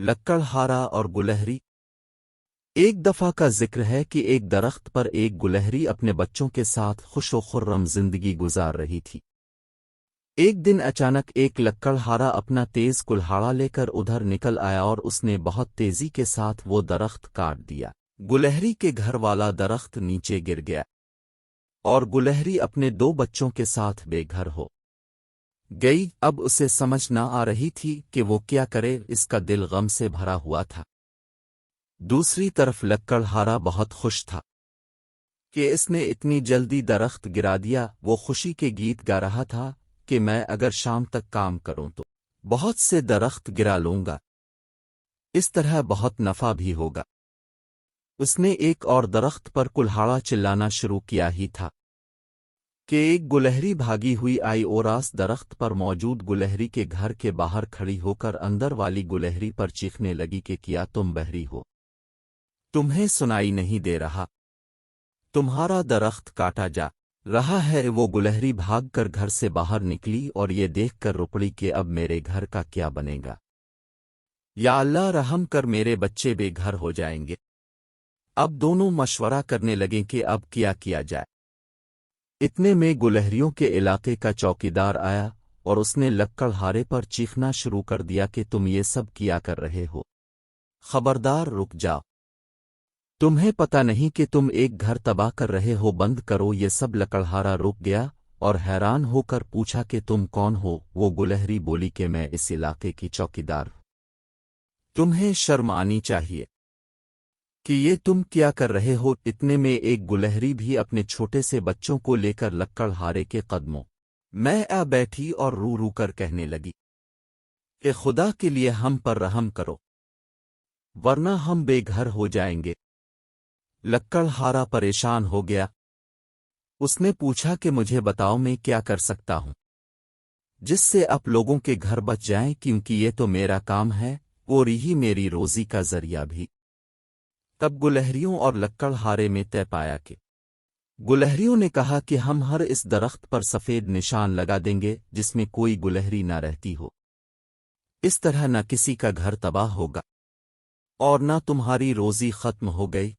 لکڑہارا اور گلہری۔ ایک دفعہ کا ذکر ہے کہ ایک درخت پر ایک گلہری اپنے بچوں کے ساتھ خوش و خرم زندگی گزار رہی تھی۔ ایک دن اچانک ایک لکڑہارا اپنا تیز کلہاڑا لے کر ادھر نکل آیا اور اس نے بہت تیزی کے ساتھ وہ درخت کاٹ دیا۔ گلہری کے گھر والا درخت نیچے گر گیا اور گلہری اپنے 2 بچوں کے ساتھ بے گھر ہو گئی۔ اب اسے سمجھ نہ آ رہی تھی کہ وہ کیا کرے، اس کا دل غم سے بھرا ہوا تھا۔ دوسری طرف لکڑہارا بہت خوش تھا کہ اس نے اتنی جلدی درخت گرا دیا۔ وہ خوشی کے گیت گا رہا تھا کہ میں اگر شام تک کام کروں تو بہت سے درخت گرا لوں گا، اس طرح بہت نفع بھی ہوگا۔ اس نے ایک اور درخت پر کلہاڑا چلانا شروع کیا ہی تھا کہ ایک گلہری بھاگی ہوئی آئی اور اس درخت پر موجود گلہری کے گھر کے باہر کھڑی ہو کر اندر والی گلہری پر چیخنے لگی کہ کیا تم بہری ہو؟ تمہیں سنائی نہیں دے رہا؟ تمہارا درخت کاٹا جا رہا ہے۔ وہ گلہری بھاگ کر گھر سے باہر نکلی اور یہ دیکھ کر رو پڑی کہ اب میرے گھر کا کیا بنے گا؟ یا اللہ رحم کر، میرے بچے بے گھر ہو جائیں گے۔ اب دونوں مشورہ کرنے لگیں کہ اب کیا جائے۔ اتنے میں گلہریوں کے علاقے کا چوکیدار آیا اور اس نے لکڑہارے پر چیخنا شروع کر دیا کہ تم یہ سب کیا کر رہے ہو؟ خبردار رک جاؤ، تمہیں پتہ نہیں کہ تم ایک گھر تباہ کر رہے ہو، بند کرو یہ سب۔ لکڑہارا رک گیا اور حیران ہو کر پوچھا کہ تم کون ہو؟ وہ گلہری بولی کہ میں اس علاقے کی چوکیدار ہوں۔ تمہیں شرم آنی چاہیے کہ یہ تم کیا کر رہے ہو؟ اتنے میں ایک گلہری بھی اپنے چھوٹے سے بچوں کو لے کر لکڑہارے کے قدموں میں آ بیٹھی اور رو رو کر کہنے لگی کہ خدا کے لیے ہم پر رحم کرو ورنہ ہم بے گھر ہو جائیں گے۔ لکڑہارا پریشان ہو گیا۔ اس نے پوچھا کہ مجھے بتاؤ میں کیا کر سکتا ہوں جس سے آپ لوگوں کے گھر بچ جائیں، کیونکہ یہ تو میرا کام ہے اور یہی میری روزی کا ذریعہ بھی۔ تب گلہریوں اور لکڑہارے میں طے پایا کہ گلہریوں نے کہا کہ ہم ہر اس درخت پر سفید نشان لگا دیں گے جس میں کوئی گلہری نہ رہتی ہو، اس طرح نہ کسی کا گھر تباہ ہوگا اور نہ تمہاری روزی ختم ہو گئی۔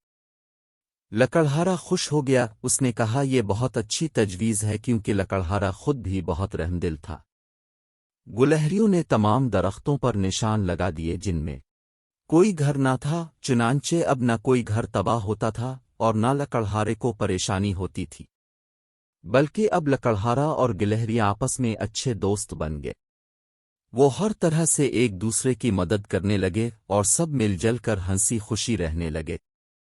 لکڑہارا خوش ہو گیا۔ اس نے کہا یہ بہت اچھی تجویز ہے، کیونکہ لکڑہارا خود بھی بہت رحمدل تھا۔ گلہریوں نے تمام درختوں پر نشان لگا دیے جن میں کوئی گھر نہ تھا، چنانچہ اب نہ کوئی گھر تباہ ہوتا تھا اور نہ لکڑہارے کو پریشانی ہوتی تھی، بلکہ اب لکڑہارا اور گلہری آپس میں اچھے دوست بن گئے۔ وہ ہر طرح سے ایک دوسرے کی مدد کرنے لگے اور سب مل جل کر ہنسی خوشی رہنے لگے۔